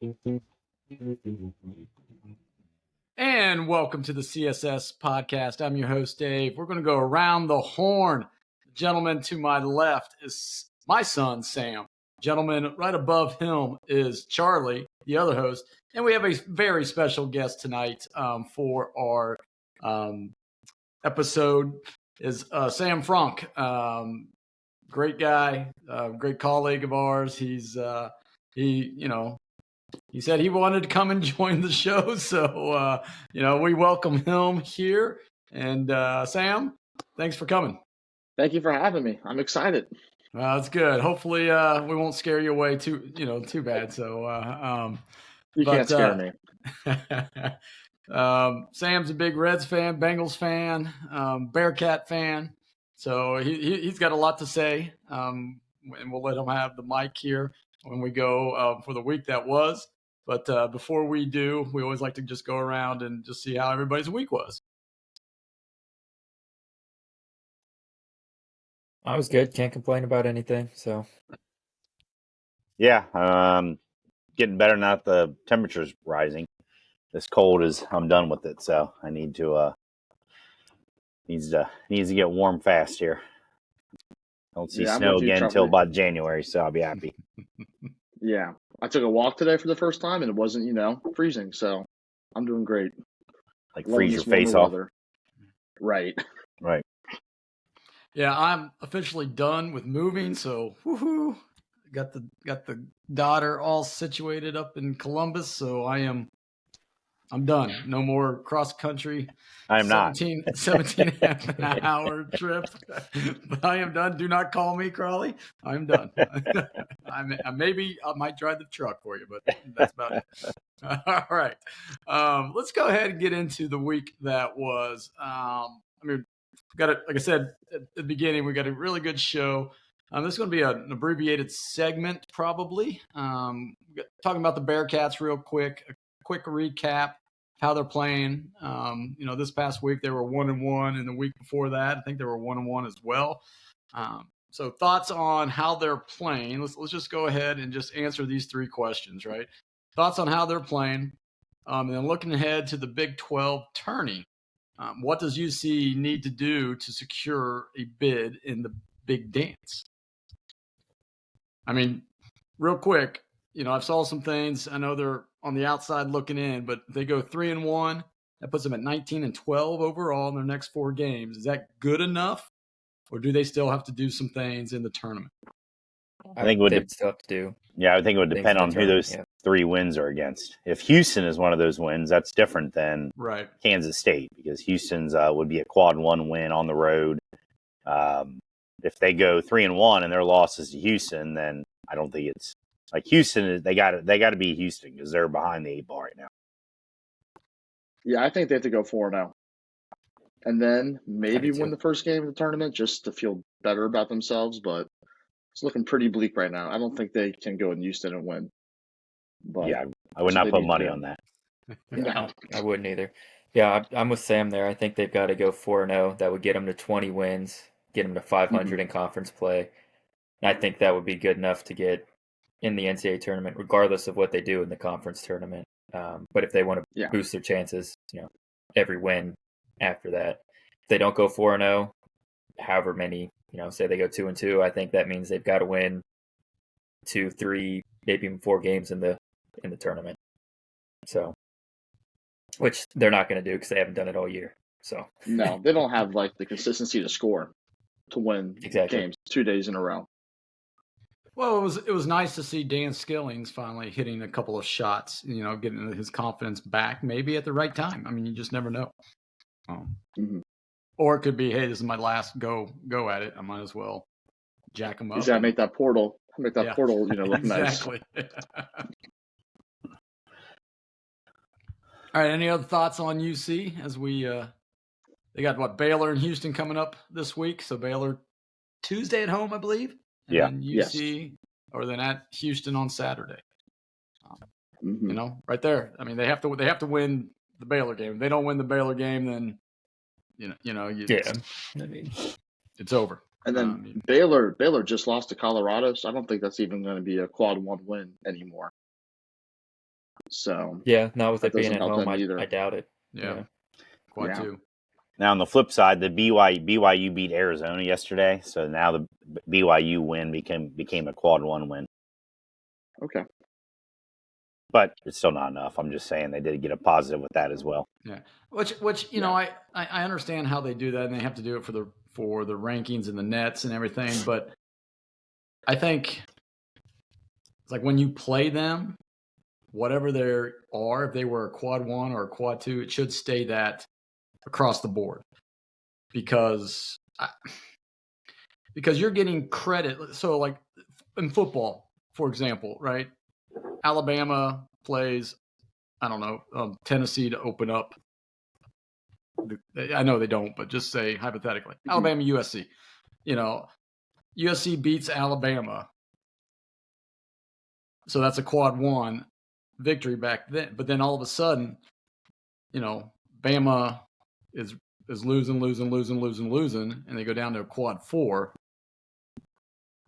And welcome to the CSS podcast. I'm your host, Dave. We're going to go around the horn. The gentleman to my left is my son, Sam. Gentleman right above him is Charlie, the other host. And we have a very special guest tonight for our episode is Sam Fronk. Great guy, great colleague of ours. He said he wanted to come and join the show. So, we welcome him here. And Sam, thanks for coming. Thank you for having me. I'm excited. That's good. Hopefully we won't scare you away too bad. So you can't scare me. Sam's a big Reds fan, Bengals fan, Bearcat fan. So he's got a lot to say. And we'll let him have the mic here when we go for the week that was. But before we do, we always like to just go around and just see how everybody's week was. I was good. Can't complain about anything. So, yeah, getting better now that the temperature's rising. This cold I'm done with it. So I need to needs to get warm fast here. Don't see snow again until about January, so I'll be happy. Yeah, I took a walk today for the first time, and it wasn't, freezing. So I'm doing great. Like freeze your face off. Right. Right. Yeah, I'm officially done with moving. So, woohoo! Got the daughter all situated up in Columbus. So I'm done. No more cross country. I am 17 half an hour trip. But I am done. Do not call me, Crawley. I'm done. Maybe I might drive the truck for you, but that's about it. All right. Let's go ahead and get into the week that was. Got it. Like I said at the beginning, we got a really good show. This is going to be an abbreviated segment, probably. Talking about the Bearcats real quick. A quick recap how they're playing. This past week they were 1-1, and the week before that I think they were 1-1 as well. So thoughts on how they're playing. Let's just go ahead and just answer these three questions, right? Thoughts on how they're playing, and then looking ahead to the Big 12 tourney. What does UC need to do to secure a bid in the Big Dance? I mean, real quick, I've saw some things. I know they're on the outside looking in, but they go 3-1. That puts them at 19-12 overall in their next 4 games. Is that good enough, or do they still have to do some things in the tournament? I think what they still have to do. Yeah, I think it would depend on who those 3 wins are against. If Houston is one of those wins, that's different than Kansas State, because Houston's would be a quad 1 win on the road. If they go 3-1 and their loss is to Houston, then I don't think it's like Houston. They got to beat Houston because they're behind the 8 ball right now. Yeah, I think they have to go 4-0, and then maybe win the first game of the tournament just to feel better about themselves. But it's looking pretty bleak right now. I don't think they can go in Houston and win. But yeah, I would not put money on that. No, I wouldn't either. Yeah, I'm with Sam there. I think they've got to go 4-0. That would get them to 20 wins, get them to 500 in conference play. And I think that would be good enough to get in the NCAA tournament, regardless of what they do in the conference tournament. But if they want to boost their chances, every win after that. If they don't go 4-0, however many, say they go 2-2, I think that means they've got to win 2, 3, maybe even 4 games in the tournament. So, which they're not going to do because they haven't done it all year. So no, they don't have the consistency to score to win games 2 days in a row. Well, it was nice to see Dan Skillings finally hitting a couple of shots, getting his confidence back, maybe at the right time. I mean, you just never know. Or it could be, hey, this is my last go at it. I might as well jack him up. He's got to make that portal look nice. Exactly. All right, any other thoughts on UC as we they got Baylor and Houston coming up this week. So Baylor Tuesday at home, I believe. And then UC or then at Houston on Saturday. Right there. I mean, they have to win the Baylor game. If they don't win the Baylor game, then it's over. And then Baylor just lost to Colorado, so I don't think that's even going to be a quad 1 win anymore. So yeah, not with that it being doesn't at help home, them I either. doubt it. Yeah. Quad 2. Now, on the flip side, the BYU beat Arizona yesterday, so now the BYU win became a quad 1 win. Okay. But it's still not enough. I'm just saying they did get a positive with that as well. Yeah. Which you know, I understand how they do that, and they have to do it for the rankings and the nets and everything, but I think it's like when you play them, whatever they are, if they were a quad 1 or a quad 2, it should stay that across the board. Because you're getting credit. So like in football, for example, right? Alabama plays, I don't know, Tennessee to open up. I know they don't, but just say hypothetically, Alabama, USC. You know, USC beats Alabama, so that's a quad 1 victory back then. But then all of a sudden, you know, Bama is losing, and they go down to a quad 4,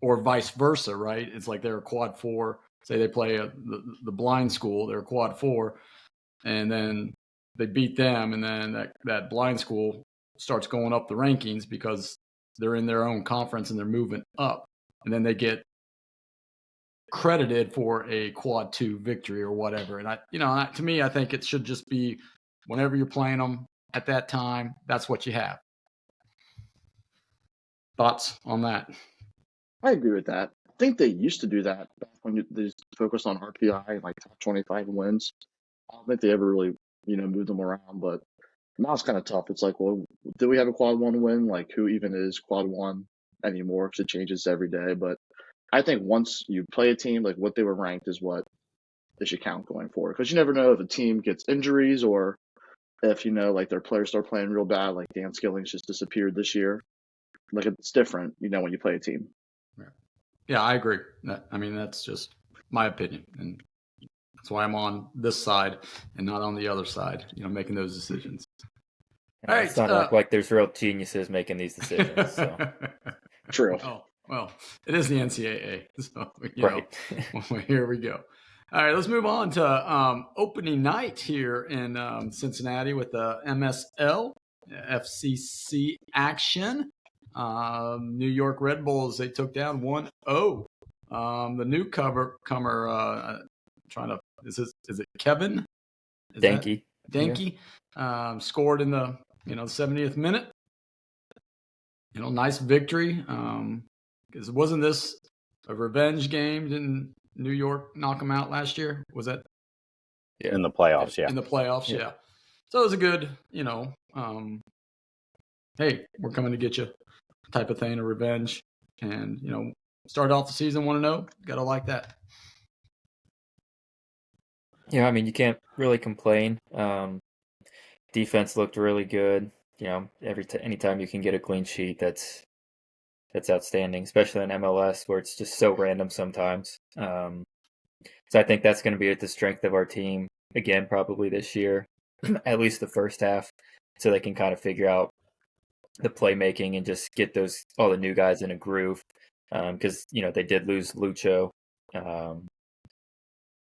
or vice versa, right? It's like they're a quad 4. Say they play the blind school, they're a quad 4, and then they beat them, and then that blind school starts going up the rankings because they're in their own conference and they're moving up, and then they get credited for a quad 2 victory or whatever. And to me, I think it should just be whenever you're playing them at that time, that's what you have. Thoughts on that? I agree with that. I think they used to do that back when they focused on RPI, like top 25 wins. I don't think they ever really, moved them around, but now it's kind of tough. It's like, well, do we have a quad 1 win? Like, who even is quad 1 anymore? Because it changes every day. But I think once you play a team, like what they were ranked is what they should count going forward. Because you never know if a team gets injuries or if, like their players start playing real bad, like Dan Skilling's just disappeared this year. Like, it's different, when you play a team. Yeah, I agree. That's just my opinion. And that's why I'm on this side and not on the other side, making those decisions. All right. It's not act like there's real geniuses making these decisions. So. True. Well, it is the NCAA. So, right. Here we go. All right, let's move on to opening night here in Cincinnati with the MSL FCC action. New York Red Bulls, they took down 1-0. The newcomer, is it Kevin? Danke. Yeah. Scored in the 70th minute. Nice victory. Because wasn't this a revenge game? Didn't New York knock them out last year? Was that? Yeah. In the playoffs, yeah. In the playoffs, yeah. So it was a good, hey, we're coming to get you type of thing, a revenge. And, started off the season 1-0. Got to like that. Yeah, you can't really complain. Defense looked really good. Anytime you can get a clean sheet, that's outstanding, especially in MLS where it's just so random sometimes. So I think that's going to be the strength of our team again, probably this year, at least the first half, so they can kind of figure out the playmaking and just get all the new guys in a groove. Because they did lose Lucho,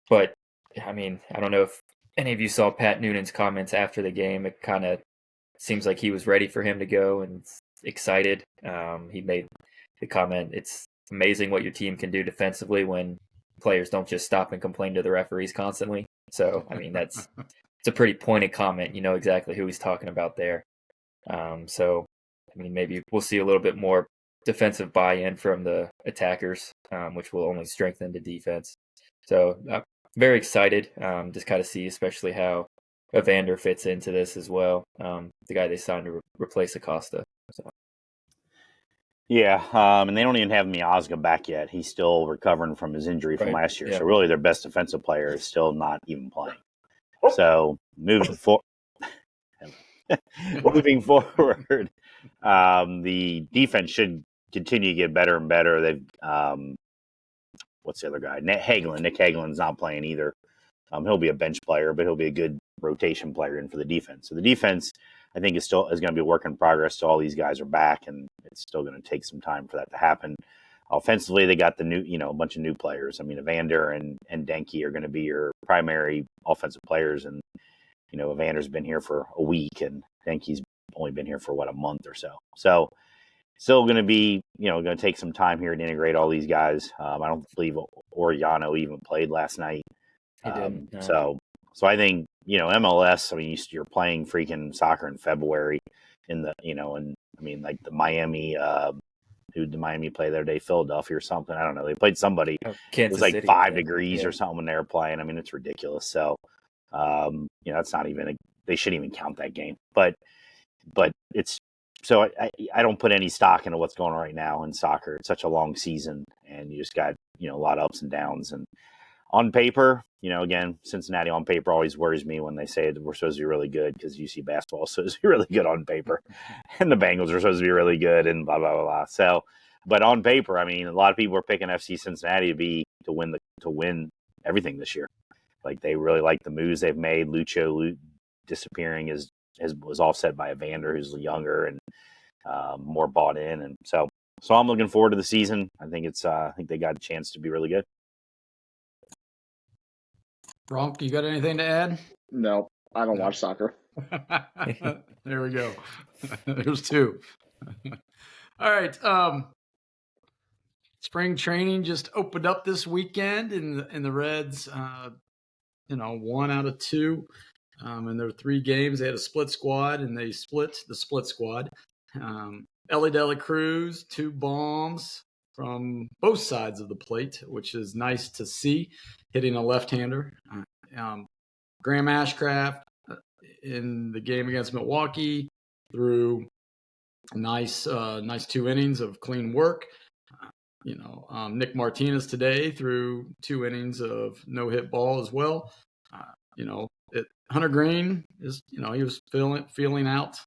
but I don't know if any of you saw Pat Noonan's comments after the game. It kind of seems like he was ready for him to go and excited. He made the comment, "It's amazing what your team can do defensively when players don't just stop and complain to the referees constantly." So, it's a pretty pointed comment. You know exactly who he's talking about there. So, maybe we'll see a little bit more defensive buy-in from the attackers, which will only strengthen the defense. So, very excited. Just kind of see, especially how Evander fits into this as well. The guy they signed to replace Acosta. So. Yeah, and they don't even have Miazga back yet. He's still recovering from his injury from last year. Yeah. So really their best defensive player is still not even playing. So moving forward, the defense should continue to get better and better. They've what's the other guy? Nick Hagelin's not playing either. He'll be a bench player, but he'll be a good rotation player in for the defense. So the defense, I think, is going to be a work in progress. So all these guys are back, and it's still going to take some time for that to happen. offensively, they got the new, a bunch of new players. I mean, Evander and Denke are going to be your primary offensive players. And, Evander's been here for a week and Denke's only been here for a month or so. So still going to be, going to take some time here to integrate all these guys. I don't believe Oriano even played last night. He didn't. No. So I think, MLS, I mean, you're playing freaking soccer in February in the, and I mean, like the Miami, who did Miami play the other day? Philadelphia or something. I don't know. They played somebody. It was like City, 5 degrees or something when they were playing. I mean, it's ridiculous. So, it's not even, they shouldn't even count that game. But it's, so I don't put any stock into what's going on right now in soccer. It's such a long season and you just got, a lot of ups and downs. And on paper, again, Cincinnati on paper always worries me when they say that we're supposed to be really good because UC basketball is supposed to be really good on paper and the Bengals are supposed to be really good and blah, blah, blah, blah. So, but on paper, I mean, a lot of people are picking FC Cincinnati to win everything this year. Like they really like the moves they've made. Lucho disappearing was offset by Evander, who's younger and more bought in. And so I'm looking forward to the season. I think they got a chance to be really good. Fronk, you got anything to add? No, I don't watch soccer. There we go. There's two. All right. Spring training just opened up this weekend, and the Reds, 1 out of 2. And there were 3 games. They had a split squad, and they split the split squad. Ellie Dela Cruz, 2 bombs from both sides of the plate, which is nice to see, hitting a left-hander. Graham Ashcraft in the game against Milwaukee threw nice 2 innings of clean work. Nick Martinez today threw 2 innings of no-hit ball as well. Hunter Green is, he was feeling out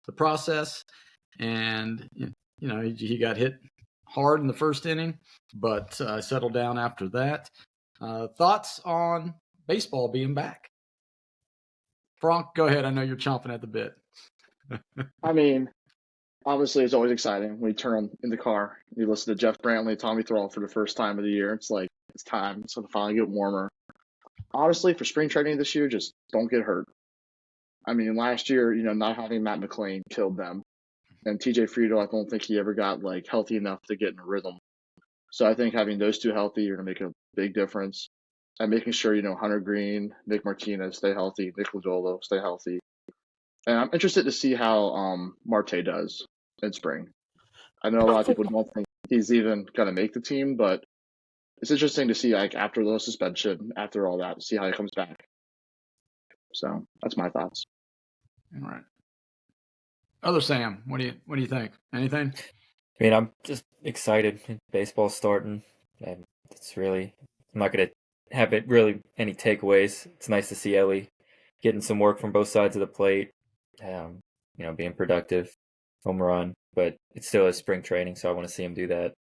the process, and he got hit hard in the first inning, but settled down after that. Thoughts on baseball being back? Fronk, go ahead. I know you're chomping at the bit. I mean, obviously, it's always exciting when you turn in the car. You listen to Jeff Brantley, Tommy Thrall for the first time of the year. It's like it's time. It's going to finally get warmer. Honestly, for spring training this year, just don't get hurt. I mean, last year, not having Matt McLean killed them. And TJ Friedel, I don't think he ever got healthy enough to get in a rhythm. So I think having those 2 healthy, you're going to make a big difference. And making sure, Hunter Green, Nick Martinez stay healthy, Nick Lodolo stay healthy. And I'm interested to see how Marte does in spring. I know a lot of people don't think he's even going to make the team, but it's interesting to see, after the suspension, after all that, see how he comes back. So that's my thoughts. All right. Other Sam, what do you think? Anything? I mean, I'm just excited. Baseball's starting. And I'm not going to have it really any takeaways. It's nice to see Ellie getting some work from both sides of the plate, being productive, home run, but it still is spring training, so I want to see him do that.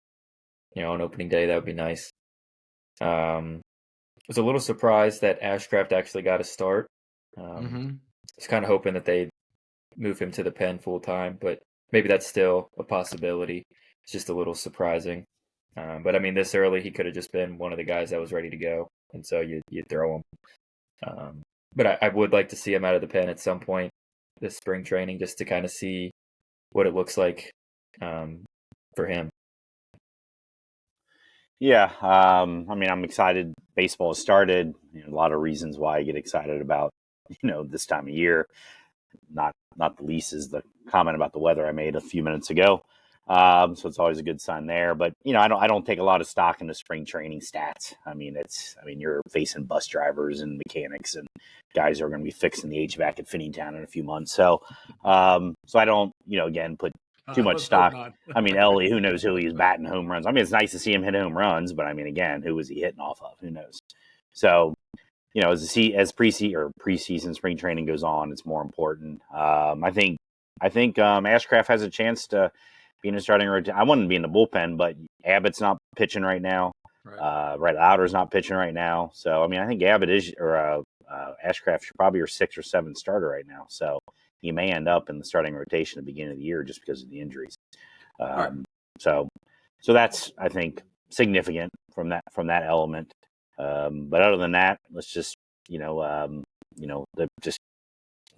On opening day, that would be nice. I was a little surprised that Ashcraft actually got a start. I was kind of hoping that they'd move him to the pen full time, but maybe that's still a possibility. It's just a little surprising. But I mean, this early, he could have just been one of the guys that was ready to go, and so you throw him. But I would like to see him out of the pen at some point this spring training, just to kind of see what it looks like for him. Yeah, I mean, I'm excited. Baseball has started. A lot of reasons why I get excited about this time of year. Not the least is the comment about the weather I made a few minutes ago. So it's always a good sign there. But I don't take a lot of stock in the spring training stats. I mean, you're facing bus drivers and mechanics and guys who are going to be fixing the HVAC at Finneytown in a few months. So I don't again put too much stock. I mean, Ellie, who knows who he's batting home runs? I mean, it's nice to see him hit home runs, but I mean, again, who was he hitting off of? Who knows? So as preseason spring training goes on, it's more important. I think Ashcraft has a chance to be in a starting rotation. I want him to be in the bullpen, but Abbott's not pitching right now. Right, Louder's not pitching right now. So I mean, I think Abbott Ashcraft should probably your 6th or 7th starter right now. So he may end up in the starting rotation at the beginning of the year just because of the injuries. So So that's, I think, significant from that element. But other than that, let's just just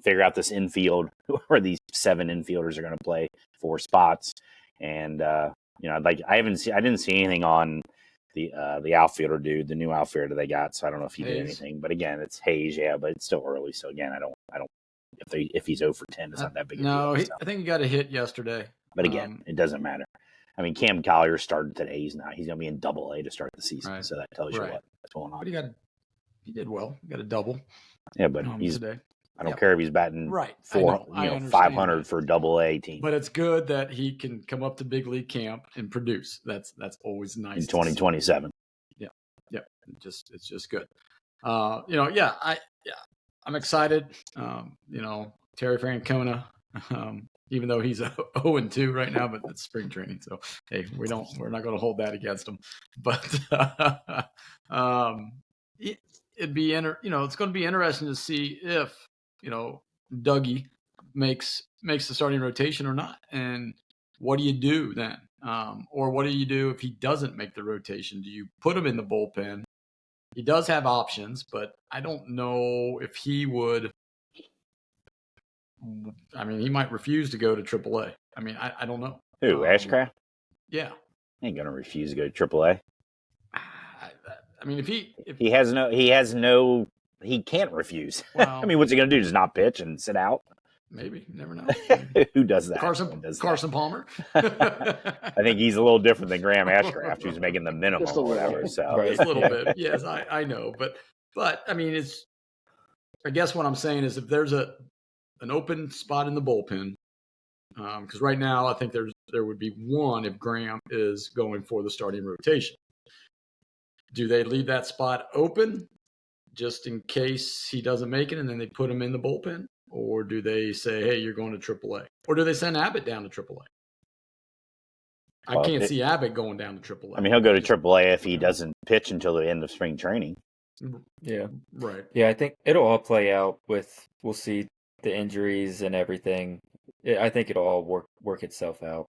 figure out this infield, where these 7 infielders are going to play 4 spots, and I didn't see anything on the outfielder dude, the new outfielder they got. So I don't know if he did anything. But again, it's Hayes, but it's still early. So again, I don't. If he's 0 for 10, it's not that big. No, a deal, I think he got a hit yesterday. But again, it doesn't matter. I mean, Cam Collier started today. He's going to be in Double-A to start the season. Right. So that tells you what's going on. But he did well. He got a double. Yeah, but he's today. I don't care if he's batting 500 that. for a Double-A team. But it's good that he can come up to big league camp and produce. That's always nice. In 2027. Yeah. It's just good. I'm excited. Terry Francona, even though he's 0-2 right now, but it's spring training, so hey, we're not going to hold that against him. But it's going to be interesting to see if Dougie makes the starting rotation or not, and what do you do then, or what do you do if he doesn't make the rotation? Do you put him in the bullpen? He does have options, but I don't know if he would. I mean, he might refuse to go to AAA. I mean, I don't know. Who, Ashcraft? Yeah. He ain't going to refuse to go to AAA. I mean, if he can't refuse. Well, I mean, what's he going to do? Just not pitch and sit out? Maybe. You never know. Who does that? Carson Palmer. I think he's a little different than Graham Ashcraft, who's making the minimum or whatever. So. Just a little bit. Yes, I know. But I mean, I guess what I'm saying is if there's an open spot in the bullpen, because right now I think there would be one if Graham is going for the starting rotation. Do they leave that spot open just in case he doesn't make it and then they put him in the bullpen? Or do they say, hey, you're going to AAA? Or do they send Abbott down to AAA? I can't see Abbott going down to AAA. I mean, he'll go to AAA if he doesn't pitch until the end of spring training. Yeah. Right. Yeah, I think it'll all play out we'll see the injuries and everything. I think it'll all work itself out.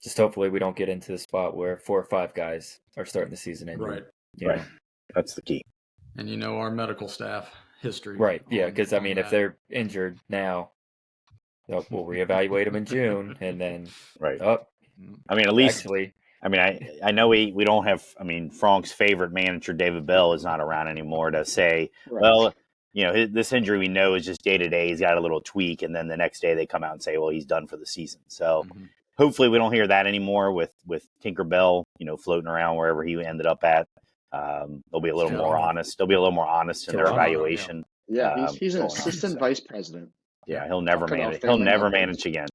Just hopefully we don't get into the spot where 4 or 5 guys are starting the season injured. Right. That's the key. And our medical staff history. Right. Yeah, because I mean, if they're injured now, we'll reevaluate them in June, and then I mean, at least actually. I mean, I know we don't have. I mean, Frank's favorite manager, David Bell, is not around anymore to say, well, this injury we know is just day to day. He's got a little tweak, and then the next day they come out and say, well, he's done for the season. So hopefully we don't hear that anymore with Tinkerbell, floating around wherever he ended up at. They'll be a little more honest. They'll be a little more honest in their evaluation. Yeah, he's an assistant vice president. Yeah, he'll never manage. He'll never manage again.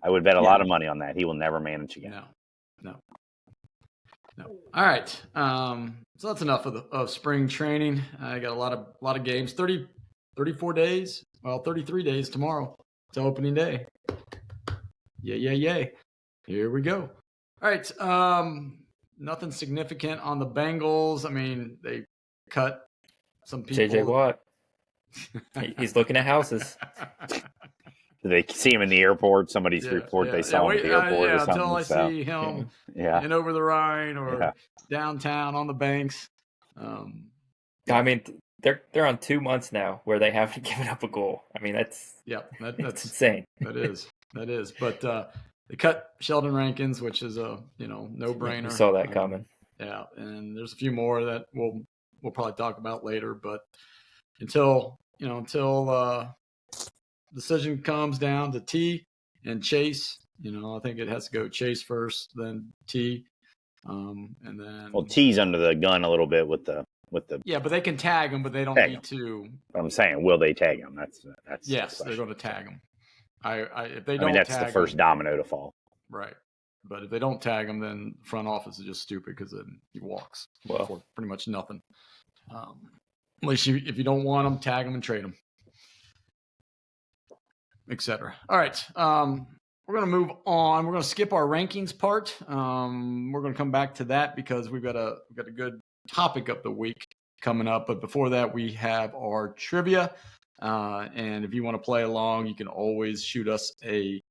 I would bet a lot of money on that. He will never manage again. No. All right. So that's enough of spring training. I got a lot of games. 34 days. Well, 33 days tomorrow to opening day. Yay. Here we go. All right. Nothing significant on the Bengals. I mean, they cut some people. JJ Watt. He's looking at houses. Do they see him in the airport? Somebody's report they saw him at the airport or something. Until I see him in Over the Rhine or downtown on the banks. I mean, they're on 2 months now where they haven't given up a goal. I mean, that's insane. That is. But they cut Sheldon Rankins, which is a no-brainer. You saw that coming. Yeah, and there's a few more that we'll probably talk about later. But until decision comes down to T and Chase, I think it has to go Chase first, then T, and then. Well, T's under the gun a little bit with the. Yeah, but they can tag him, but they don't need to. I'm saying, will they tag him? That's yes, they're going to tag him. If they don't, I mean, that's the first domino to fall. Right. But if they don't tag him, then the front office is just stupid because then he walks for pretty much nothing. At least if you don't want him, tag him and trade him, etc. All right. We're going to move on. We're going to skip our rankings part. We're going to come back to that because we've got a good topic of the week coming up. But before that, we have our trivia. And if you want to play along, you can always shoot us a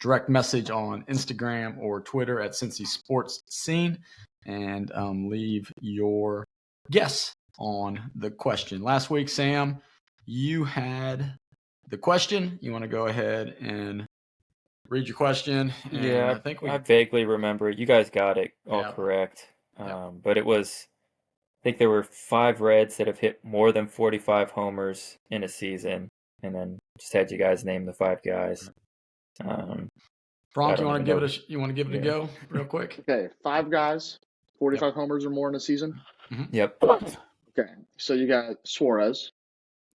direct message on Instagram or Twitter at CincySportScn and leave your guess on the question. Last week, Sam, you had the question. You want to go ahead and read your question? And yeah, I vaguely remember it. You guys got it all correct. But it was, I think there were 5 Reds that have hit more than 45 homers in a season, and then just had you guys name the 5 guys. Fronk, you want to give it a go real quick? Okay, 5 guys, 45 homers or more in a season. Mm-hmm. Yep. Okay, so you got Suarez.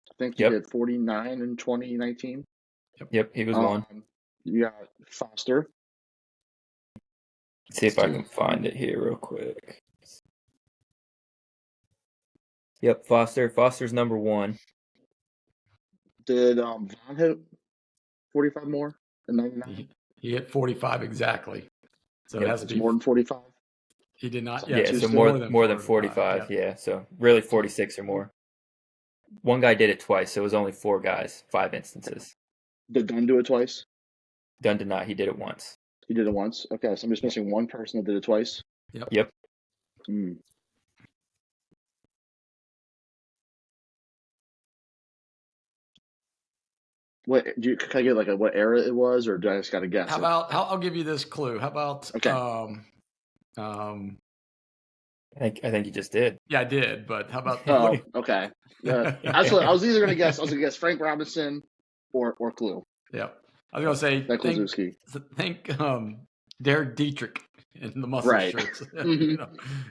I think he hit 49 in 2019. Yep, he was one. You got Foster. Let's see if I can find it here real quick. Yep, Foster's number 1. Did Vaughn hit 45 more in 99? He hit 45 exactly. So it has to be more than 45. He did not. Yeah, so more than 45. Yeah, so really 46 or more. One guy did it twice, so it was only 4 guys, 5 instances. Did Dunn do it twice? Dunn did not. He did it once. He did it once? Okay, so I'm just missing one person that did it twice? Yep. What can I get like what era it was, or do I just got to guess? How about I'll give you this clue. How about I think you just did. Yeah, I did, but how about okay. I was either gonna guess Frank Robinson or Clue. Yeah. I was gonna say think Derek Dietrich in the muscle shirts.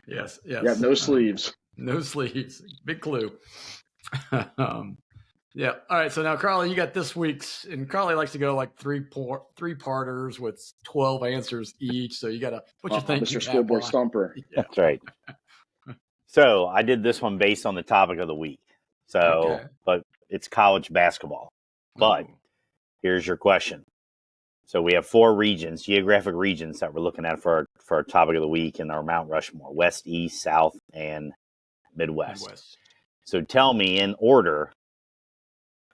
Yes. Yeah, no sleeves. No sleeves. Big clue. Yeah. All right. So now, Carly, you got this week's, and Carly likes to go like three-parters with 12 answers each. So you got to what you think, Mr. Scoreboard Stumper. Yeah. That's right. So I did this one based on the topic of the week. So, but it's college basketball. But here's your question. So we have 4 regions, geographic regions that we're looking at for our topic of the week in our Mount Rushmore: West, East, South, and Midwest. So tell me in order,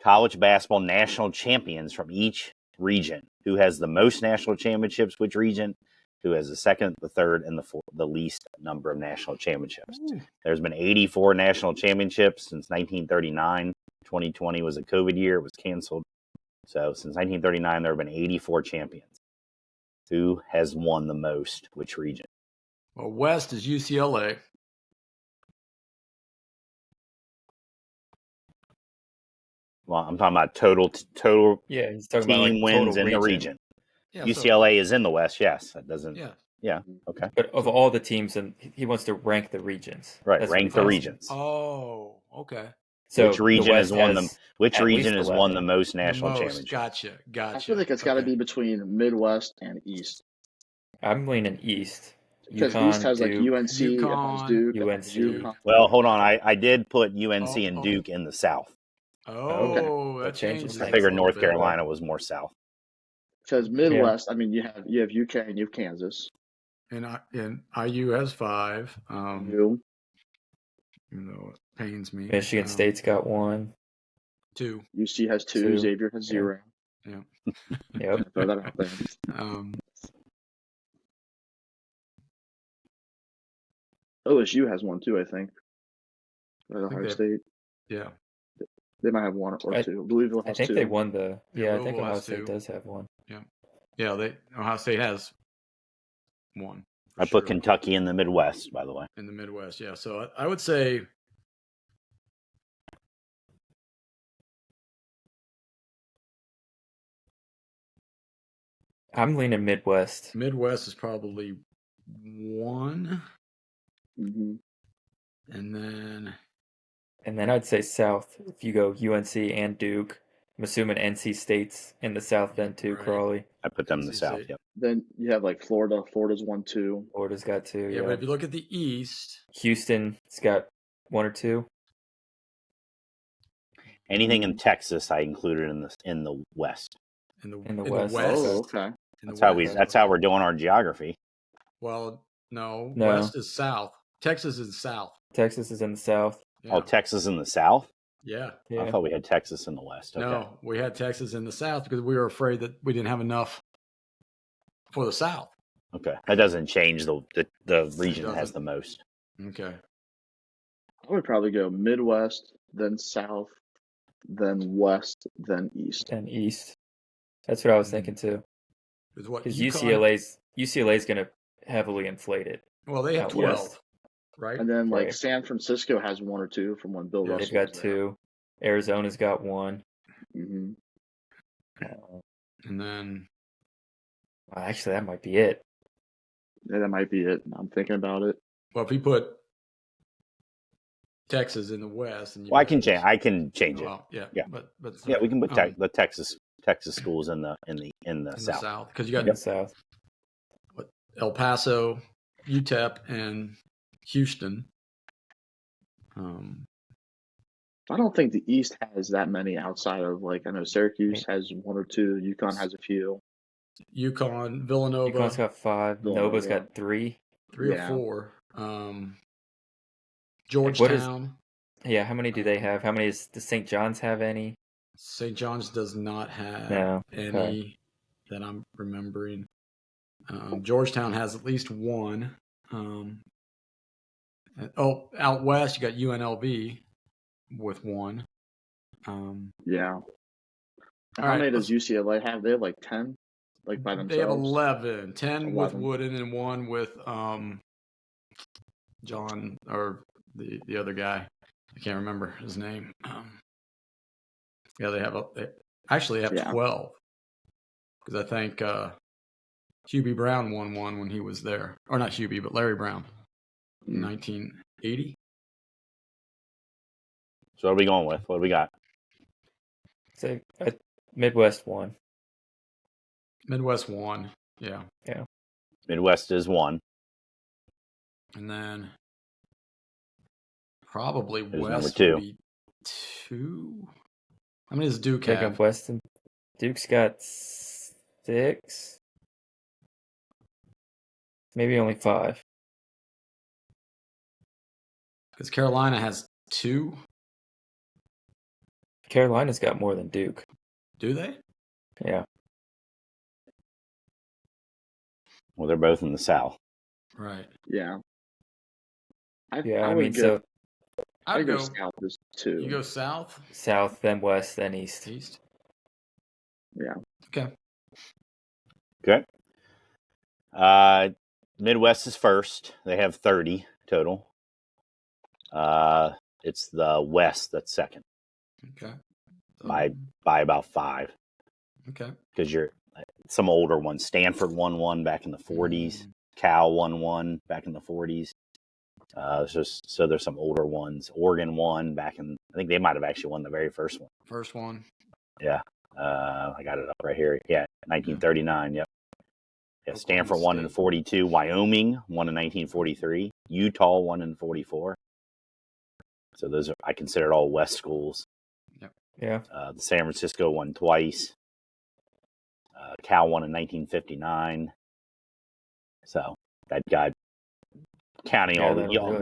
college basketball national champions from each region. Who has the most national championships? Which region? Who has the second, the third, and the least number of national championships? Ooh. There's been 84 national championships since 1939. 2020 was a COVID year. It was canceled. So since 1939, there have been 84 champions. Who has won the most? Which region? Well, West is UCLA. Well, I'm talking about total he's talking team about like wins in the region. Yeah, UCLA is in the West, yes. That doesn't. Yeah. Okay. But of all the teams, and he wants to rank the regions. Right, rank the regions. Oh, okay. So which region has won them? Which region has won the most national championships? Gotcha. I feel like it's got to be between Midwest and East. I'm leaning East. Because East has like UNC, Duke, UNC. Well, hold on. I did put UNC and Duke in the South. Oh, that changes. I figured North Carolina was more South. Because Midwest, I mean, you have UK and you have Kansas. And IU has 5. You know, it pains me. Michigan State's got 1. 2. UC has 2. Xavier has 0. Yeah. Yep. Throw that out there. OSU has 1 too, I think. Ohio State. Yeah. They might have 1 or 2. Louisville has 2. I think they won the. Yeah, I think Ohio State does have 1. Yeah. Ohio State has 1. I put Kentucky in the Midwest, by the way. In the Midwest, yeah. So I would say. I'm leaning Midwest. Midwest is probably 1. Mm-hmm. And then I'd say South. If you go UNC and Duke, I'm assuming NC State's in the South then too, right. Crawley. I put them in the South, yep. Then you have like Florida. Florida's 1, 2. Florida's got 2, yeah. But if you look at the East. Houston's got 1 or 2. Anything in Texas I included in the West. In the West. Oh, okay. That's how we're doing our geography. Well, no. West is South. Texas is South. Texas is in the South. Yeah. Oh, Texas in the South? Yeah. I thought we had Texas in the West. Okay. No, we had Texas in the South because we were afraid that we didn't have enough for the South. Okay, that doesn't change the region that has the most. Okay. I would probably go Midwest, then South, then West, then East. Then East. That's what I was thinking too. Because UCLA's going to heavily inflate it. Well, they have 12, right? And then like San Francisco has 1 or 2 from when Bill Russell. They've got 2. Arizona's got 1. Mm-hmm. And then, actually, that might be it. Yeah, that might be it. I'm thinking about it. Well, if you put Texas in the West, and I can change. I can change it. Well, yeah. But we can put the Texas schools in the South. Because you got the South. El Paso, UTEP, and Houston. I don't think the East has that many outside of, like, I know Syracuse has 1 or 2. UConn has a few. UConn, Villanova. UConn's got 5. Nova's got 3. 3 or 4. Georgetown. How many do they have? How many does St. John's have any? St. John's does not have any that I'm remembering. Georgetown has at least 1. Out west, you got UNLV with 1. Yeah. How many does UCLA have? They have like 10, like by themselves. They have 11. 10 with Wooden and 1 with John, or the other guy. I can't remember his name. They actually have 12. Because I think Hubie Brown won 1 when he was there. Or not Hubie, but Larry Brown. 1980. So what are we going with? What do we got? Say Midwest 1. Midwest 1. Yeah. Midwest is 1. And then probably Who's West number 2? Would be 2. How many does Duke have? Up Weston. Duke's got 6. Maybe only 5. Because Carolina has 2. Carolina's got more than Duke. Do they? Yeah. Well, they're both in the South. Right. Yeah. I'd go South as 2. You go South? South, then West, then East. Yeah. Okay. Midwest is first. They have 30 total. It's the West that's second. Okay. By about 5. Okay. Because you're some older ones. Stanford won 1 back in the 40s. Cal won 1 back in the 40s. So there's some older ones. Oregon won back in, I think they might have actually won the very first one. First one. Yeah. I got it up right here. Yeah, 1939. Yep. Yeah, Stanford won in 42. Wyoming won in 1943. Utah won in 44. So those are, I consider all West schools. Yeah. The San Francisco won twice. Cal won in 1959. So that got counting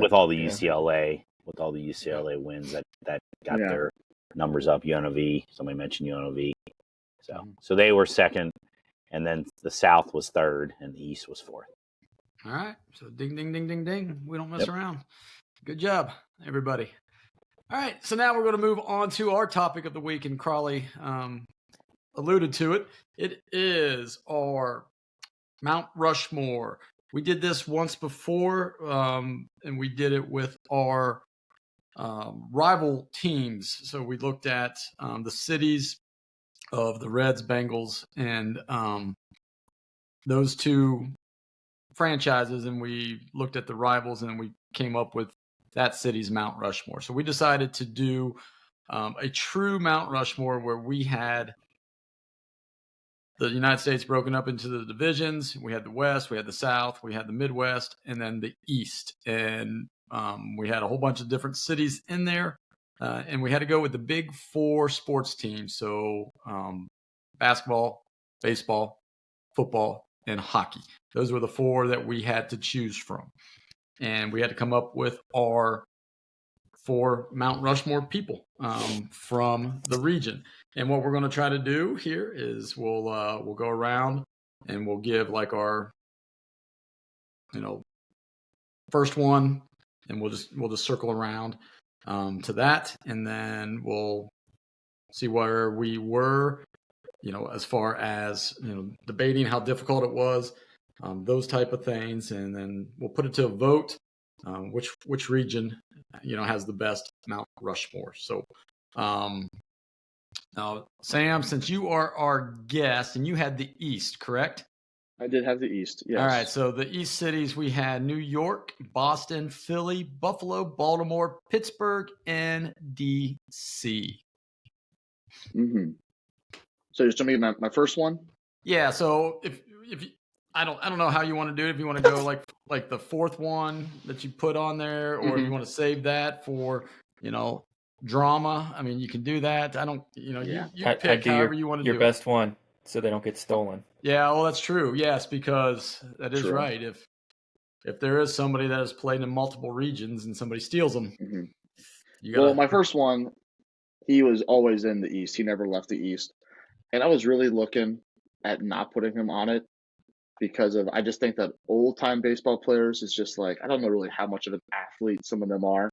with all the UCLA wins that got their numbers up. UNLV, somebody mentioned UNLV. So they were second, and then the South was third, and the East was fourth. All right. So ding, ding, ding, ding, ding. We don't mess around. Good job, everybody. All right. So now we're going to move on to our topic of the week, and Crawley alluded to it. It is our Mount Rushmore. We did this once before, and we did it with our rival teams. So we looked at the cities of the Reds, Bengals, and those 2 franchises, and we looked at the rivals, and we came up with that city's Mount Rushmore. So we decided to do a true Mount Rushmore where we had the United States broken up into the divisions. We had the West, we had the South, we had the Midwest, and then the East. And we had a whole bunch of different cities in there. And we had to go with the big 4 sports teams. So basketball, baseball, football, and hockey. Those were the 4 that we had to choose from. And we had to come up with our 4 Mount Rushmore people from the region. And what we're going to try to do here is we'll go around and we'll give like our, first one, and we'll just circle around to that, and then we'll see where we were, as far as debating how difficult it was, those type of things, and then we'll put it to a vote, which region has the best Mount Rushmore. So now, Sam, since you are our guest and you had the East, correct? I did have the East, yes. All right, so the East cities, we had New York, Boston, Philly, Buffalo, Baltimore, Pittsburgh, and D.C. Mm-hmm. So you're telling me my first one? Yeah, so if I don't know how you want to do it. If you want to go like the fourth one that you put on there, or if you want to save that for drama. I mean, you can do that. I don't, you pick however you want to do your best one, so they don't get stolen. Yeah, well, that's true. Yes, because that is right. If there is somebody that has played in multiple regions and somebody steals them, well, my first one, he was always in the East. He never left the East, and I was really looking at not putting him on it because I just think that old-time baseball players is just like, I don't know really how much of an athlete some of them are.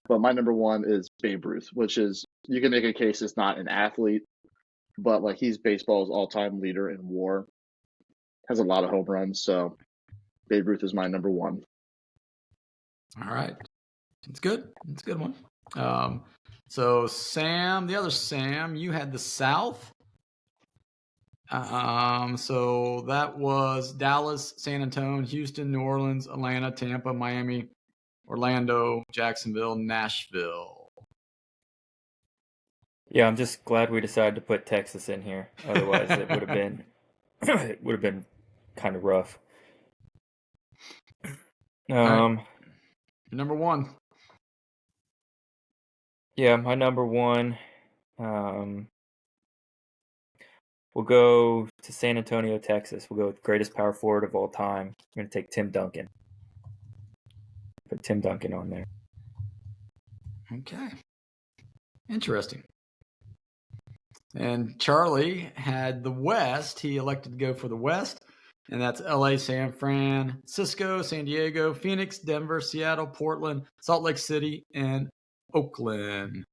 But my number one is Babe Ruth, which is, you can make a case it's not an athlete, but like he's baseball's all-time leader in WAR, has a lot of home runs. So Babe Ruth is my number one. All right, it's good. It's a good one. So Sam, the other Sam, you had the South. So that was Dallas, San Antonio, Houston, New Orleans, Atlanta, Tampa, Miami, Orlando, Jacksonville, Nashville. Yeah, I'm just glad we decided to put Texas in here. Otherwise, it would have been kind of rough. Right. Number one. Yeah, my number one. We'll go to San Antonio, Texas. We'll go with greatest power forward of all time. I'm going to take Tim Duncan. Put Tim Duncan on there. Okay. Interesting. And Charlie had the West. He elected to go for the West. And that's LA, San Francisco, San Diego, Phoenix, Denver, Seattle, Portland, Salt Lake City, and Oakland.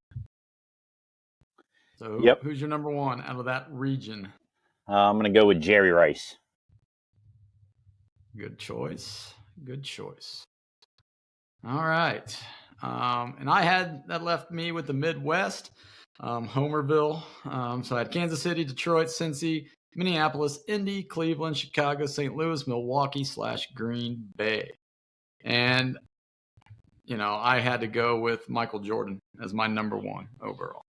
So who's your number one out of that region? I'm going to go with Jerry Rice. Good choice. Good choice. All right. And that left me with the Midwest, Homerville. So I had Kansas City, Detroit, Cincy, Minneapolis, Indy, Cleveland, Chicago, St. Louis, Milwaukee / Green Bay. And, I had to go with Michael Jordan as my number one overall.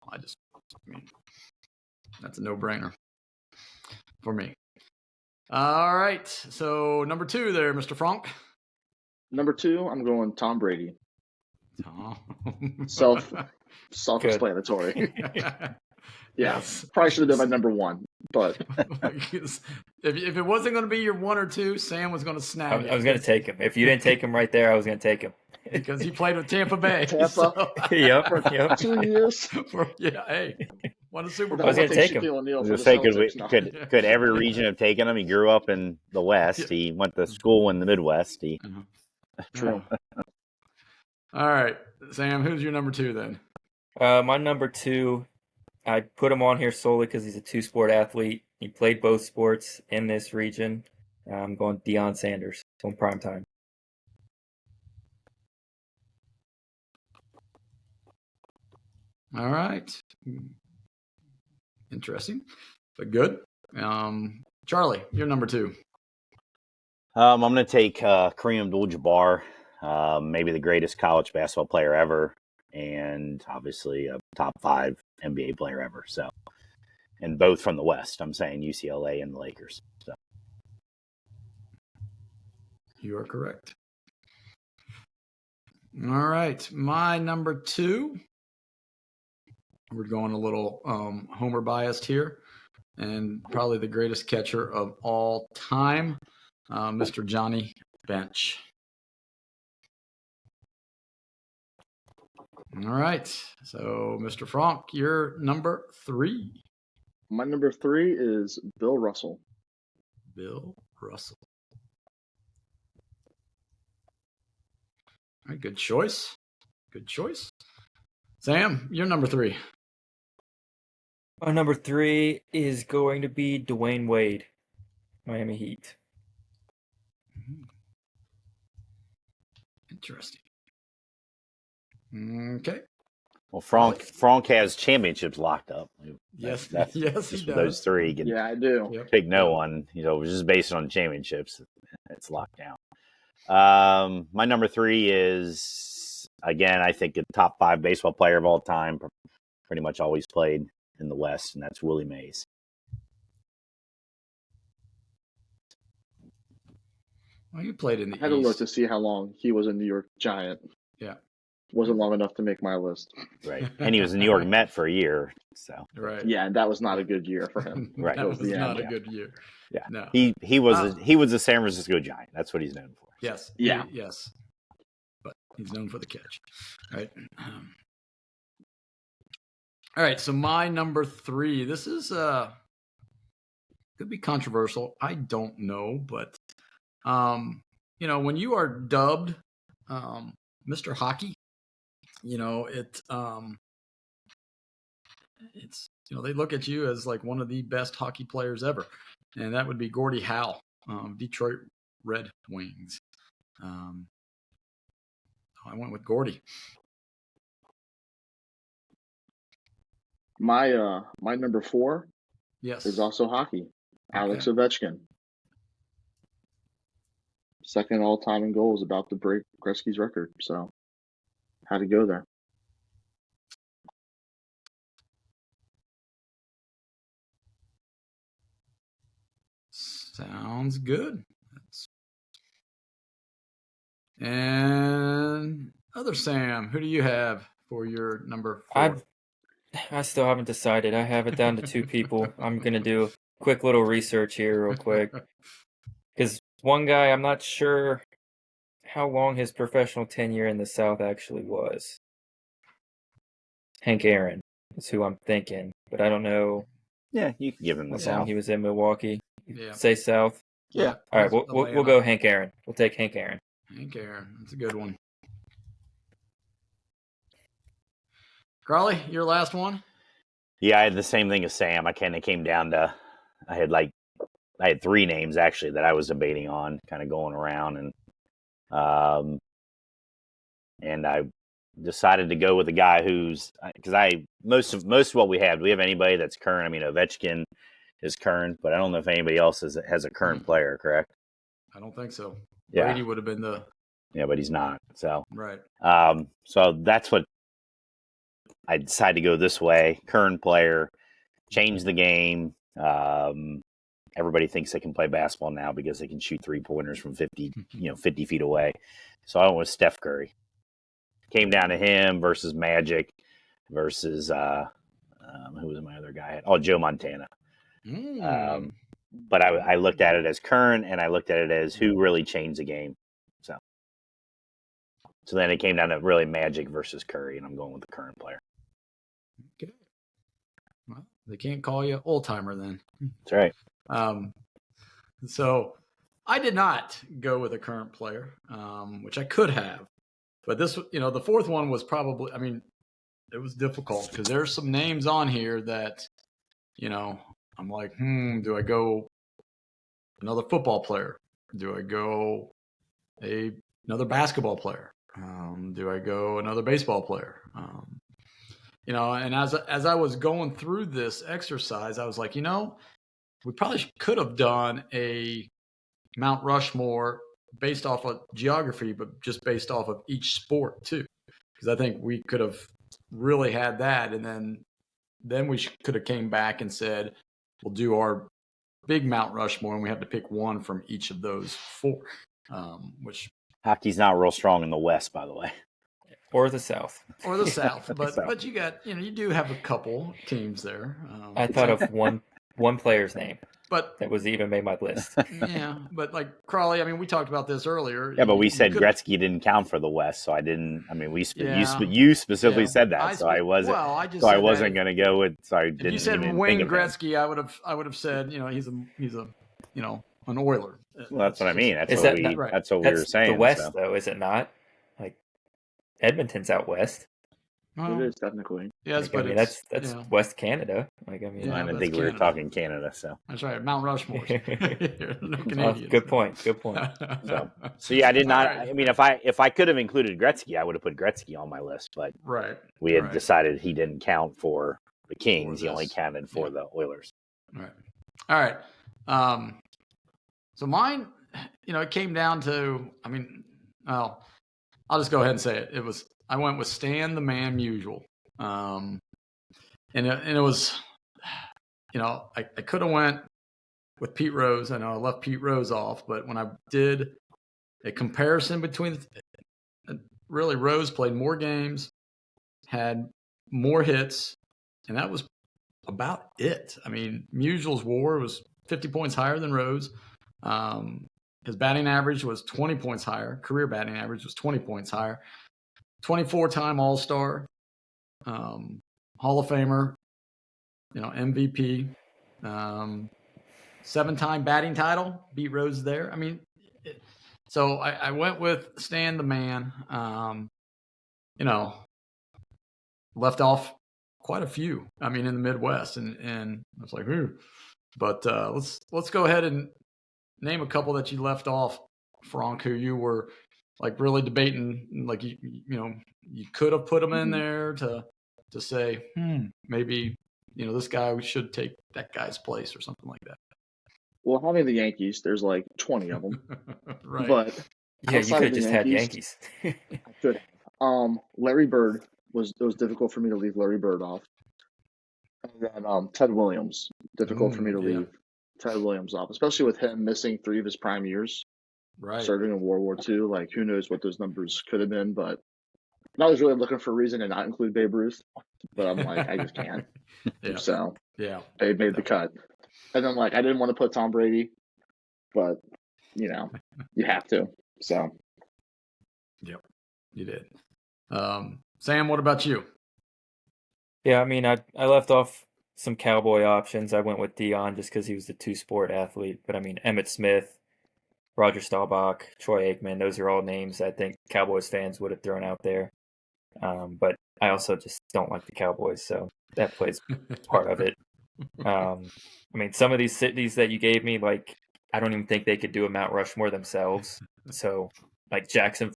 That's a no-brainer for me. All right. So number two there, Mr. Fronk. Number two, I'm going Tom Brady. Oh. Self-explanatory. Yes. Probably should have been my number one, but if it wasn't going to be your one or two, Sam was going to snag it. I was going to take him. If you didn't take him right there, I was going to take him. Because he played with Tampa Bay. Yep. For 2 years. Won a Super Bowl. I was going to take him. Could every region have taken him? He grew up in the West. He went to school in the Midwest. True. All right, Sam, who's your number two then? My number two, I put him on here solely because he's a two-sport athlete. He played both sports in this region. I'm going Deion Sanders on primetime. All right. Interesting, but good. Charlie, you're number two. I'm going to take Kareem Abdul-Jabbar, maybe the greatest college basketball player ever, and obviously a top 5 NBA player ever. So, and both from the West. I'm saying UCLA and the Lakers. So, you are correct. All right, my number two. We're going a little homer biased here, and probably the greatest catcher of all time, Mr. Johnny Bench. All right, so Mr. Fronk, you're number three. My number three is Bill Russell. Bill Russell. All right, good choice. Good choice. Sam, you're number 3. My number 3 is going to be Dwayne Wade, Miami Heat. Interesting. Okay. Well, Fronk has championships locked up. Yes, that's yes, he just does. Those 3. Yeah, I do. Yep. Pick no one. Just based on championships, it's locked down. My number 3 is, again, I think a top 5 baseball player of all time. Pretty much always played in the West, and that's Willie Mays. Well, you played in the I had to look to see how long he was a New York Giant. Yeah. Wasn't long enough to make my list. Right. And he was a New York Met for a year. So Right. Yeah, that was not a good year for him. Right. That was not end. a good year. Yeah. No. He was a San Francisco Giant. That's what he's known for. Yes. Yeah. Yes. But he's known for the catch. Right. All right. So my number 3. This is could be controversial. I don't know, but when you are dubbed Mr. Hockey, it's they look at you as like one of the best hockey players ever, and that would be Gordie Howe, Detroit Red Wings. I went with Gordie. My number 4 Yes. is also hockey. Alex Ovechkin. Second all time in goals, about to break Gretzky's record. So had to go there. Sounds good. And other Sam, who do you have for your number 4? I still haven't decided. I have it down to 2 people. I'm going to do a quick little research here real quick. Because one guy, I'm not sure how long his professional tenure in the South actually was. Hank Aaron is who I'm thinking, but I don't know. Yeah, you can give him the how long South. he was in Milwaukee. Yeah. Say South. Yeah. All right, we'll go Hank Aaron. We'll take Hank Aaron. Hank Aaron. That's a good one. Crawley, your last one? Yeah, I had the same thing as Sam. I kind of came down to, I had 3 names actually that I was debating on, kind of going around, and I decided to go with a guy who's, because most of what we have anybody that's current? I mean, Ovechkin is current, but I don't know if anybody else has a current player, correct? I don't think so. Yeah. Brady would have been the... Yeah, but he's not. So right. So that's what I decided to go this way. Current player, change the game. Everybody thinks they can play basketball now because they can shoot 3-pointers from 50 feet away. So I went with Steph Curry. Came down to him versus Magic versus who was my other guy? Oh, Joe Montana. But I looked at it as current, and I looked at it as who really changed the game. So then it came down to really Magic versus Curry, and I'm going with the current player. Okay. Well, they can't call you old timer then. That's right. So I did not go with a current player, which I could have. But this, the fourth one was probably, it was difficult because there's some names on here that, I'm like, do I go another football player? Do I go another basketball player? Do I go another baseball player? And as I was going through this exercise, I was like, we probably could have done a Mount Rushmore based off of geography, but just based off of each sport too. Because I think we could have really had that. And then we could have came back and said, we'll do our big Mount Rushmore, and we have to pick one from each of those 4, which hockey's not real strong in the West, by the way. Or the South. Or the South. But you got, you do have a couple teams there. I thought of one player's name. But that was even made my list. Yeah, but like Crawley, we talked about this earlier. Yeah, but we said Gretzky didn't count for the West, so I didn't. You specifically said that, so I wasn't. Well, I wasn't going to go with. So I didn't. If you said Wayne Gretzky, I would have said, he's a an Oiler. Well, that's what I mean. That's that's what we were saying. The West, though, is it not? Like Edmonton's out west. It is technically. Yes, but that's West Canada. I think we were talking Canada. So that's right, Mount Rushmore. No Canadians. Good point. So yeah, I did not. Right. I mean, if I could have included Gretzky, I would have put Gretzky on my list. But we had decided he didn't count for the Kings. He only counted for the Oilers. Right. All right. So mine, it came down to. I mean, I'll just go ahead and say it. I went with Stan the Man Musial. And it was, I could have went with Pete Rose. I know I left Pete Rose off, but when I did a comparison between, really Rose played more games, had more hits, and that was about it. I mean, Musial's WAR was 50 points higher than Rose. His batting average was 20 points higher. Career batting average was 20 points higher. 24-time All-Star, Hall of Famer, MVP, 7-time batting title, beat Rose there. I mean, so I went with Stan the Man. Left off quite a few. I mean, in the Midwest, and I was like, ooh. But let's go ahead and name a couple that you left off, Fronk, who you were like really debating, like you could have put them in there to say, maybe this guy, we should take that guy's place or something like that. Well, having the Yankees, there's like 20 of them, right? But yeah, you could have just had Yankees. I could have. Larry Bird it was difficult for me to leave Larry Bird off, and then Ted Williams, difficult for me to leave Ted Williams off, especially with him missing 3 of his prime years. Right. Serving in World War II, like who knows what those numbers could have been, but I was really looking for a reason to not include Babe Ruth, but I'm like, I just can't. So Babe made the cut. And then I didn't want to put Tom Brady, but you have to. So yep, you did. Sam, what about you? Yeah, I mean, I left off some Cowboy options. I went with Dion just because he was the 2-sport athlete, but I mean, Emmitt Smith, Roger Staubach, Troy Aikman, those are all names I think Cowboys fans would have thrown out there. But I also just don't like the Cowboys, so that plays part of it. I mean, some of these cities that you gave me, I don't even think they could do a Mount Rushmore themselves. So, Jacksonville,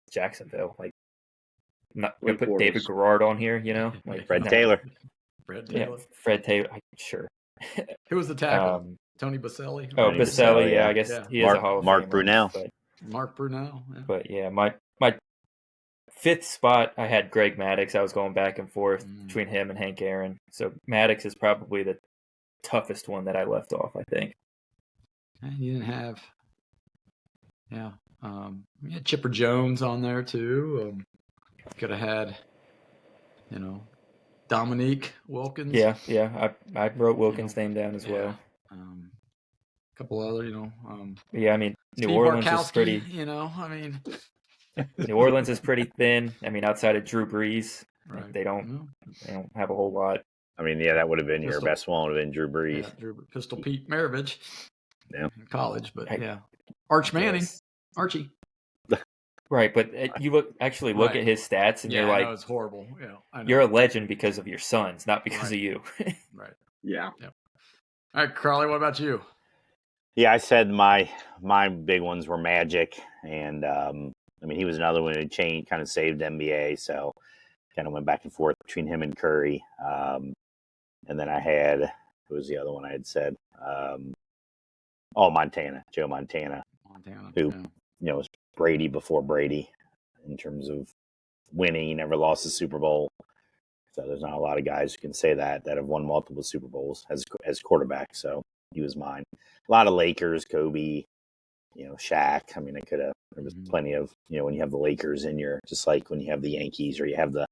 not gonna put David Garrard on here, Fred Taylor. Yeah, Fred Taylor, sure. Who was the tackle? Tony Baselli? Oh, Baselli, yeah, I guess he is a Hall of Famer. Mark Brunell. Mark Brunell. Yeah. But yeah, my 5th spot, I had Greg Maddux. I was going back and forth between him and Hank Aaron. So Maddux is probably the toughest one that I left off, I think. You didn't have, you had Chipper Jones on there too. Could have had, Dominique Wilkins. Yeah. I wrote Wilkins' name down as well. A couple other, I mean, Steve New Orleans Barkowski, is pretty. New Orleans is pretty thin. I mean, outside of Drew Brees, right. they don't have a whole lot. I mean, that would have been your best one. Would have been Drew Brees, Pistol Pete Maravich, in college, but Arch Manning, Archie. Right, but you look at his stats, and you're like, it's horrible. Yeah, I know. You're a legend because of your sons, not because of you. Right. Yeah. All right, Carly, what about you? Yeah, I said my big ones were Magic, and I mean, he was another one who kind of saved NBA, so kind of went back and forth between him and Curry. And then I had, who was the other one I had said? Montana, Joe Montana, who was Brady before Brady in terms of winning. He never lost a Super Bowl. So there's not a lot of guys who can say that have won multiple Super Bowls as quarterback. So he was mine. A lot of Lakers, Kobe, Shaq. I mean, there was plenty of, when you have the Lakers in your, just like when you have the Yankees or you have the,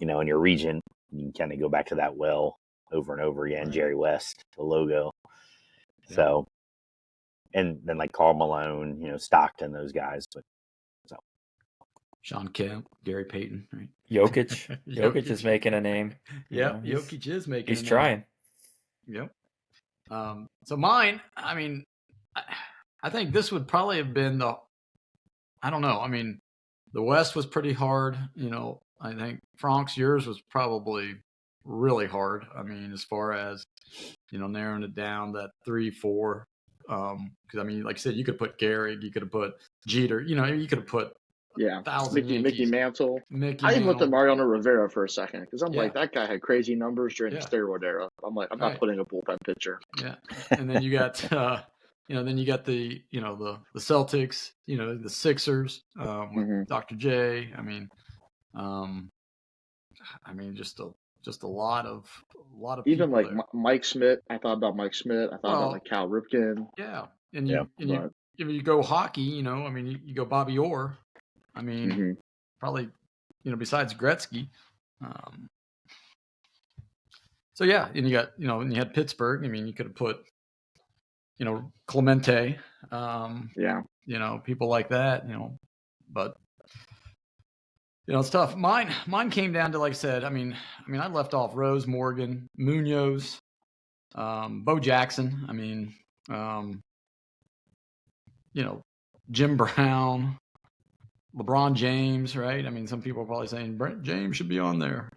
in your region, you can kind of go back to that well over and over again. Right. Jerry West, the logo. Yeah. So, and then like Karl Malone, Stockton, those guys. But Sean Kemp, Gary Payton, right? Jokic. Jokic is making a name. Yeah, Jokic is making. He's trying. Yep. So mine, I mean, I think this would probably have been I don't know. I mean, the West was pretty hard. I think Fronk's, yours was probably really hard. I mean, as far as, narrowing it down, that 3-4. Because, I mean, like I said, you could put Gehrig, you could have put Jeter, you could have put Mickey Mantle. I even looked at Mariano Rivera for a second because I'm like, that guy had crazy numbers during the steroid era. I'm like, I'm not putting a bullpen pitcher. Yeah. And then you got, then you got the Celtics, the Sixers, with Dr. J. I mean, just a lot of even like there. Mike Schmidt. I thought about Mike Schmidt. I thought about like Cal Ripken. Yeah. And you go hockey, you go Bobby Orr. I mean, probably, besides Gretzky. So yeah, and you got, and you had Pittsburgh. I mean, you could have put, Clemente. People like that. But it's tough. Mine came down to, like I said. I mean, I left off Rose, Morgan, Munoz, Bo Jackson. I mean, Jim Brown. LeBron James, right? I mean, some people are probably saying Brent James should be on there.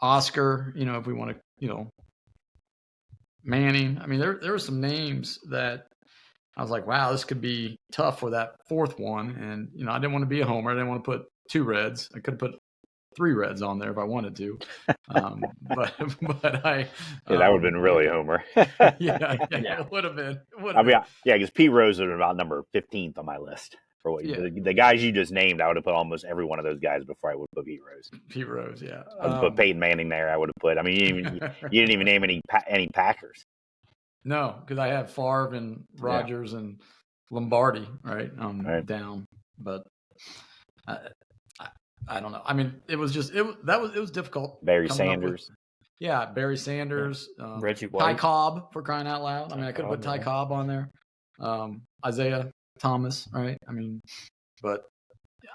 Oscar, if we want to, Manning. I mean, there were some names that I was like, wow, this could be tough for that fourth one. And, I didn't want to be a homer. I didn't want to put 2 Reds. I could have put 3 Reds on there if I wanted to. But I... that would have been really homer. It would have been. Because Pete Rose would have been about number 15th on my list. For what the guys you just named, I would have put almost every one of those guys before I would put Pete Rose. Pete Rose, yeah. I would put Peyton Manning there. I would have put. I mean, you didn't even name any Packers. No, because I have Favre and Rodgers and Lombardi right down, but I don't know. I mean, it was difficult. Barry Sanders. Barry Sanders, Reggie White, Ty Cobb, for crying out loud. I mean, I could have put Ty Cobb on there. Isaiah Thomas, right? I mean, but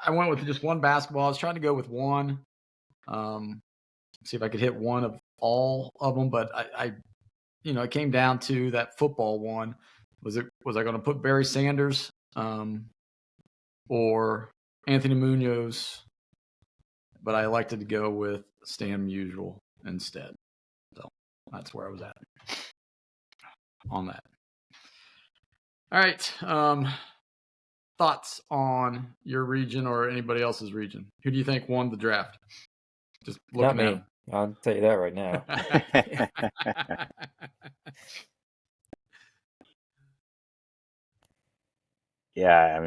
I went with just one basketball. I was trying to go with one, see if I could hit one of all of them, but I it came down to that football one. Was I going to put Barry Sanders, or Anthony Munoz? But I elected to go with Stan Musial instead. So that's where I was at on that. All right. Thoughts on your region or anybody else's region? Who do you think won the draft? Just looking Not me. I'll tell you that right now. Yeah,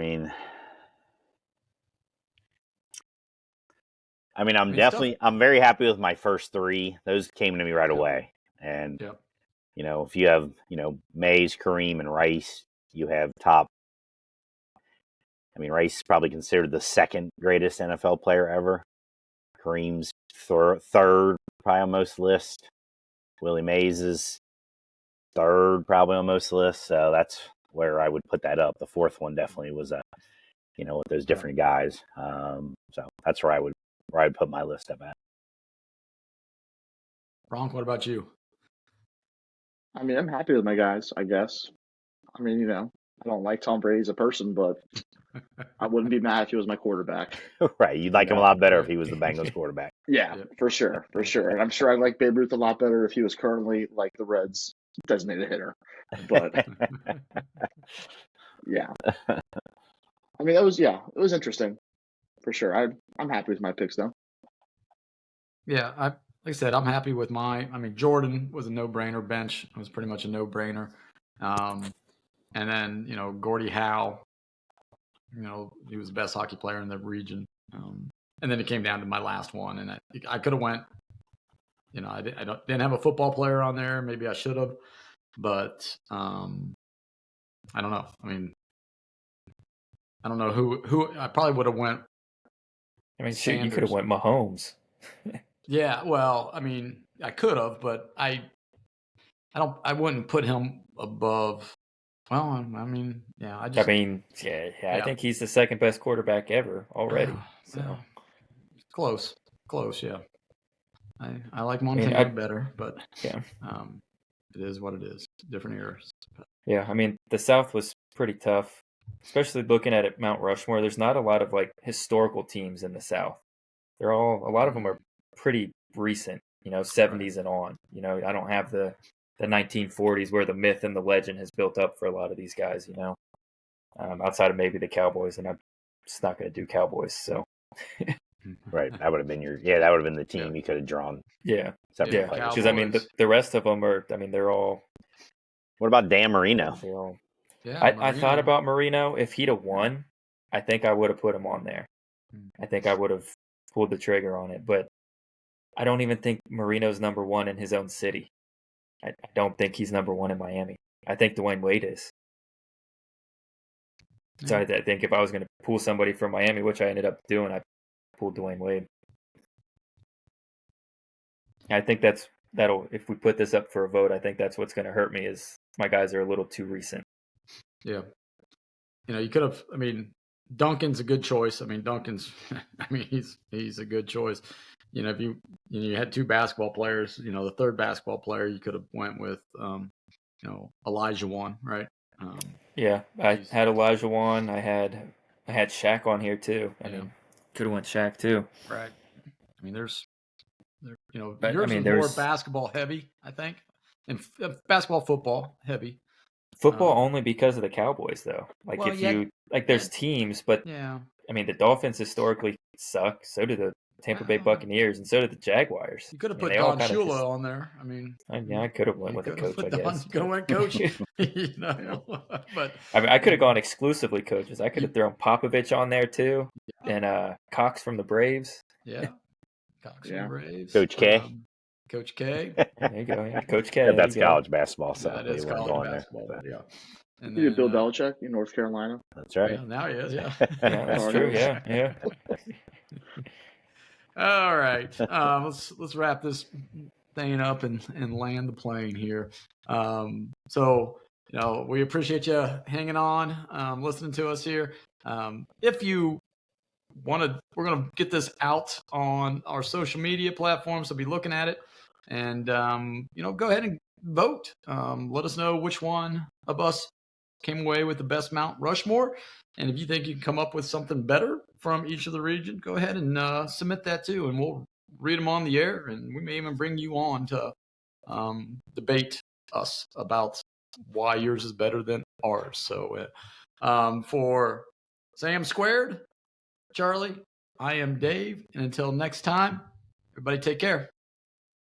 I'm very happy with my first 3. Those came to me right away. And, if you have, Mays, Kareem, and Rice, you have top. I mean, Rice is probably considered the 2nd greatest NFL player ever. Kareem's 3rd, probably on most lists. Willie Mays is 3rd, probably on most lists. So that's where I would put that up. The 4th one definitely was, with those different guys. So that's where I'd put my list up at. Ron, what about you? I mean, I'm happy with my guys, I guess. I mean, I don't like Tom Brady as a person, but I wouldn't be mad if he was my quarterback. Right. You'd like him a lot better if he was the Bengals quarterback. Yeah, for sure. And I'm sure I'd like Babe Ruth a lot better if he was currently like the Reds' designated hitter. But yeah. I mean, it was interesting for sure. I'm happy with my picks though. Yeah, like I said, I'm happy with Jordan was a no-brainer. Bench was pretty much a no-brainer. And then, Gordie Howe, he was the best hockey player in the region. And then it came down to my last one, and I could have went, I didn't have a football player on there. Maybe I should have, but I don't know. I mean, I don't know who I probably would have went. I mean, shit, you could have went Mahomes. Yeah, well, I mean, I could have, but I wouldn't put him above. Well, I mean, yeah, I think he's the 2nd best quarterback ever already. So close, yeah. I like Montana better, but yeah. it is what it is. Different eras. Yeah, I mean, the South was pretty tough, especially looking at it, Mount Rushmore. There's not a lot of like historical teams in the South. A lot of them are pretty recent, 70s and on. I don't have the 1940s where the myth and the legend has built up for a lot of these guys, outside of maybe the Cowboys, and I'm just not going to do Cowboys. So, right, that would have been that would have been the team you could have drawn. Yeah, separate because I mean the rest of them are. I mean they're all. What about Dan Marino? I thought about Marino. If he'd have won, I think I would have put him on there. I think I would have pulled the trigger on it, but I don't even think Marino's number one in his own city. I don't think he's number one in Miami. I think Dwayne Wade is. So I think if I was going to pull somebody from Miami, which I ended up doing, I pulled Dwayne Wade. I think that'll if we put this up for a vote, I think that's what's going to hurt me is my guys are a little too recent. Yeah. You could have, Duncan's a good choice. Duncan's, he's a good choice. If you had two basketball players, the third basketball player, you could have went with, Elijah Wan, right? Yeah, I had Elijah Wan. I had Shaq on here too. I mean, could have went Shaq too. Right. Yours but, is more basketball heavy, I think, and basketball football heavy. Football only because of the Cowboys, though. Like there's teams, but the Dolphins historically suck. So do the Tampa Bay Buccaneers, and so did the Jaguars. You could have put Don Shula on there. I could have went with a coach. I guess you could have went coach. But I could have gone exclusively coaches. I could have thrown Popovich on there too, and Cox from the Braves. Yeah, Cox from the Braves. Coach K. Coach K. There you go. Yeah. Coach K. That's college basketball. So that is college basketball. There. Yeah. And then, Bill Belichick in North Carolina. That's right. Yeah, now he is. Yeah. Yeah, that's true. Yeah. All right. Let's wrap this thing up and land the plane here. So we appreciate you hanging on, listening to us here. If you we're going to get this out on our social media platforms, so be looking at it, and go ahead and vote. Let us know which one of us came away with the best Mount Rushmore, and if you think you can come up with something better from each of the region, go ahead and submit that too, and we'll read them on the air, and we may even bring you on to debate us about why yours is better than ours. So for Sam Squared, Charlie, I am Dave, and until next time, everybody take care.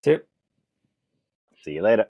Tip. See you later.